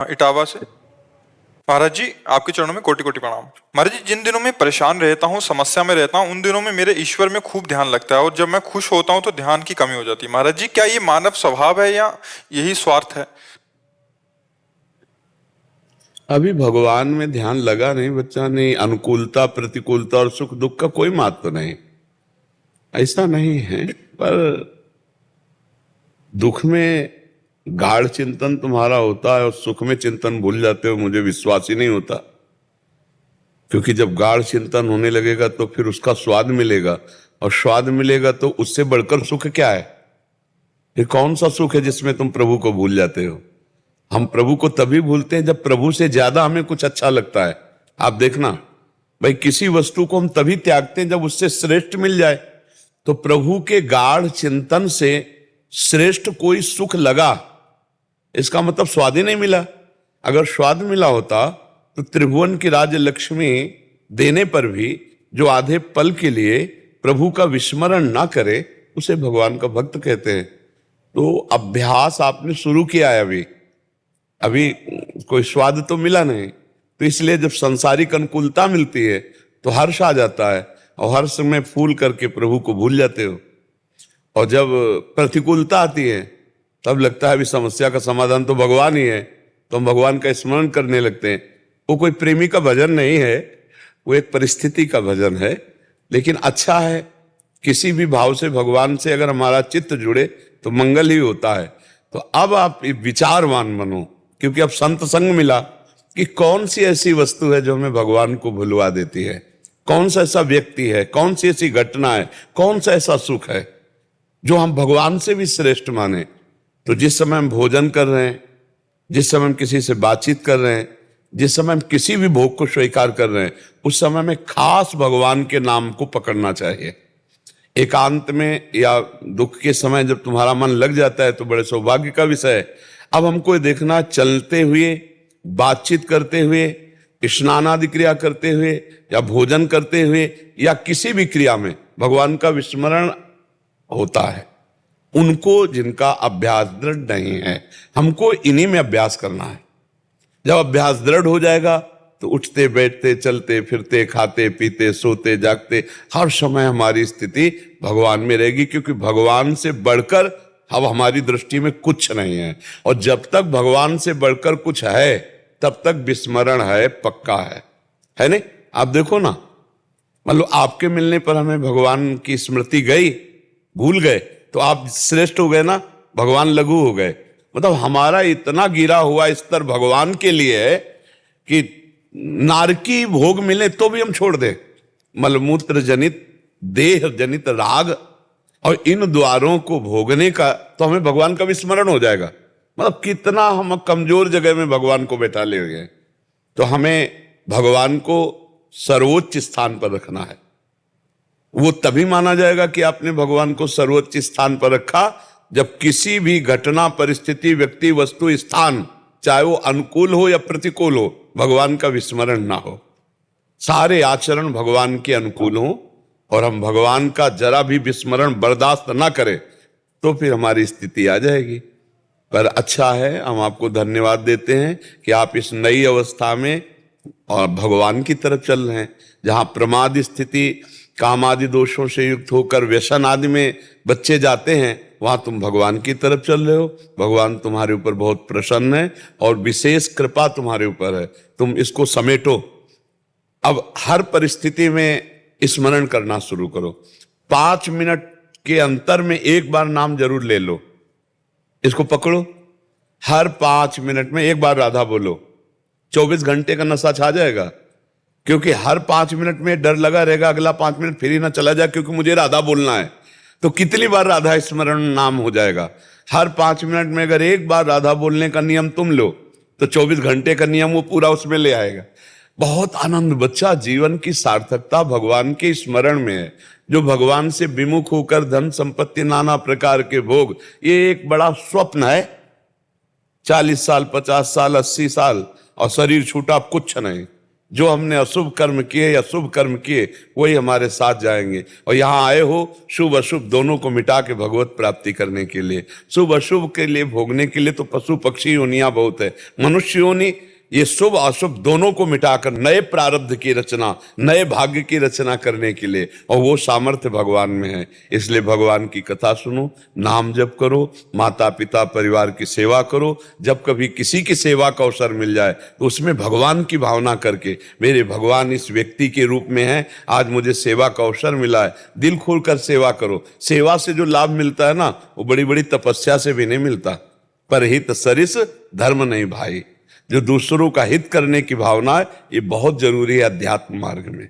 इटावा से। महाराज जी, आपके चरणों में कोटि कोटि प्रणाम। महाराज जी, जिन दिनों में परेशान रहता हूँ, समस्या में रहता हूँ, उन दिनों में मेरे ईश्वर में खूब ध्यान लगता है, और जब मैं खुश होता हूँ तो ध्यान की कमी हो जाती है। महाराज जी, क्या ये मानव स्वभाव है या यही स्वार्थ है? अभी भगवान में ध्यान लगा नहीं बच्चा, नहीं अनुकूलता प्रतिकूलता और सुख दुख का कोई महत्व नहीं, ऐसा नहीं है। पर दुख में गाढ़ चिंतन तुम्हारा होता है और सुख में चिंतन भूल जाते हो, मुझे विश्वास ही नहीं होता। क्योंकि जब गाढ़ चिंतन होने लगेगा तो फिर उसका स्वाद मिलेगा, और स्वाद मिलेगा तो उससे बढ़कर सुख क्या है? फिर कौन सा सुख है जिसमें तुम प्रभु को भूल जाते हो? हम प्रभु को तभी भूलते हैं जब प्रभु से ज्यादा हमें कुछ अच्छा लगता है। आप देखना भाई, किसी वस्तु को हम तभी त्यागते हैं जब उससे श्रेष्ठ मिल जाए। तो प्रभु के गाढ़ चिंतन से श्रेष्ठ कोई सुख लगा, इसका मतलब स्वाद ही नहीं मिला। अगर स्वाद मिला होता तो त्रिभुवन की राज्य लक्ष्मी देने पर भी जो आधे पल के लिए प्रभु का विस्मरण ना करे, उसे भगवान का भक्त कहते हैं। तो अभ्यास आपने शुरू किया है, अभी कोई स्वाद तो मिला नहीं, तो इसलिए जब संसारिक अनुकूलता मिलती है तो हर्ष आ जाता है, और हर्ष में फूल करके प्रभु को भूल जाते हो। और जब प्रतिकूलता आती है तब लगता है अभी समस्या का समाधान तो भगवान ही है, तो हम भगवान का स्मरण करने लगते हैं। वो कोई प्रेमी का भजन नहीं है, वो एक परिस्थिति का भजन है। लेकिन अच्छा है, किसी भी भाव से भगवान से अगर हमारा चित्त जुड़े तो मंगल ही होता है। तो अब आप विचारवान बनो, क्योंकि अब संत संग मिला कि कौन सी ऐसी वस्तु है जो हमें भगवान को भुलवा देती है, कौन सा ऐसा व्यक्ति है, कौन सी ऐसी घटना है, कौन सा ऐसा सुख है जो हम भगवान से भी श्रेष्ठ माने। तो जिस समय हम भोजन कर रहे हैं, जिस समय हम किसी से बातचीत कर रहे हैं, जिस समय हम किसी भी भोग को स्वीकार कर रहे हैं, उस समय में खास भगवान के नाम को पकड़ना चाहिए। एकांत में या दुख के समय जब तुम्हारा मन लग जाता है तो बड़े सौभाग्य का विषय है। अब हमको देखना, चलते हुए, बातचीत करते हुए, स्नान आदि क्रिया करते हुए, या भोजन करते हुए, या किसी भी क्रिया में भगवान का विस्मरण होता है। उनको जिनका अभ्यास दृढ़ नहीं है, हमको इन्हीं में अभ्यास करना है। जब अभ्यास दृढ़ हो जाएगा तो उठते बैठते चलते फिरते खाते पीते सोते जागते हर समय हमारी स्थिति भगवान में रहेगी, क्योंकि भगवान से बढ़कर अब हमारी दृष्टि में कुछ नहीं है। और जब तक भगवान से बढ़कर कुछ है तब तक विस्मरण है, पक्का है नहीं? आप देखो ना, मतलब आपके मिलने पर हमें भगवान की स्मृति गई, भूल गए तो आप श्रेष्ठ हो गए ना, भगवान लघु हो गए। मतलब हमारा इतना गिरा हुआ स्तर भगवान के लिए है कि नारकी भोग मिले तो भी हम छोड़ दें। मलमूत्र जनित देह जनित राग और इन द्वारों को भोगने का तो हमें भगवान का विस्मरण हो जाएगा। मतलब कितना हम कमजोर जगह में भगवान को बैठा ले हुए हैं। तो हमें भगवान को सर्वोच्च स्थान पर रखना है। वो तभी माना जाएगा कि आपने भगवान को सर्वोच्च स्थान पर रखा जब किसी भी घटना, परिस्थिति, व्यक्ति, वस्तु, स्थान, चाहे वो अनुकूल हो या प्रतिकूल हो, भगवान का विस्मरण ना हो। सारे आचरण भगवान के अनुकूल हो और हम भगवान का जरा भी विस्मरण बर्दाश्त ना करें तो फिर हमारी स्थिति आ जाएगी। पर अच्छा है, हम आपको धन्यवाद देते हैं कि आप इस नई अवस्था में और भगवान की तरफ चल रहे हैं। जहां प्रमाद स्थिति, काम आदि दोषों से युक्त होकर व्यसन आदि में बच्चे जाते हैं, वहां तुम भगवान की तरफ चल रहे हो। भगवान तुम्हारे ऊपर बहुत प्रसन्न है और विशेष कृपा तुम्हारे ऊपर है। तुम इसको समेटो। अब हर परिस्थिति में स्मरण करना शुरू करो। 5 मिनट के अंतर में एक बार नाम जरूर ले लो, इसको पकड़ो। हर 5 मिनट में एक बार राधा बोलो, 24 घंटे का नशा छा जाएगा। क्योंकि हर 5 मिनट में डर लगा रहेगा अगला 5 मिनट फिर ही ना चला जाए, क्योंकि मुझे राधा बोलना है। तो कितनी बार राधा स्मरण नाम हो जाएगा। हर 5 मिनट में अगर एक बार राधा बोलने का नियम तुम लो तो 24 घंटे का नियम वो पूरा उसमें ले आएगा। बहुत आनंद बच्चा, जीवन की सार्थकता भगवान के स्मरण में है। जो भगवान से विमुख होकर धन संपत्ति, नाना प्रकार के भोग, ये एक बड़ा स्वप्न है। 40 साल, 50 साल, 80 साल और शरीर छूटा, कुछ नहीं। जो हमने अशुभ कर्म किए या शुभ कर्म किए वही हमारे साथ जाएंगे। और यहाँ आए हो शुभ अशुभ दोनों को मिटा के भगवत प्राप्ति करने के लिए, शुभ अशुभ के लिए भोगने के लिए तो पशु पक्षी योनियां बहुत है, मनुष्य योनि ये शुभ अशुभ दोनों को मिटाकर नए प्रारब्ध की रचना, नए भाग्य की रचना करने के लिए, और वो सामर्थ्य भगवान में है। इसलिए भगवान की कथा सुनो, नाम जप करो, माता पिता परिवार की सेवा करो। जब कभी किसी की सेवा का अवसर मिल जाए तो उसमें भगवान की भावना करके, मेरे भगवान इस व्यक्ति के रूप में है, आज मुझे सेवा का अवसर मिला है, दिल खोलकर सेवा करो। सेवा से जो लाभ मिलता है ना, वो बड़ी बड़ी तपस्या से भी नहीं मिलता। पर हित सरिस धर्म नहीं भाई, जो दूसरों का हित करने की भावना है, ये बहुत जरूरी है अध्यात्म मार्ग में।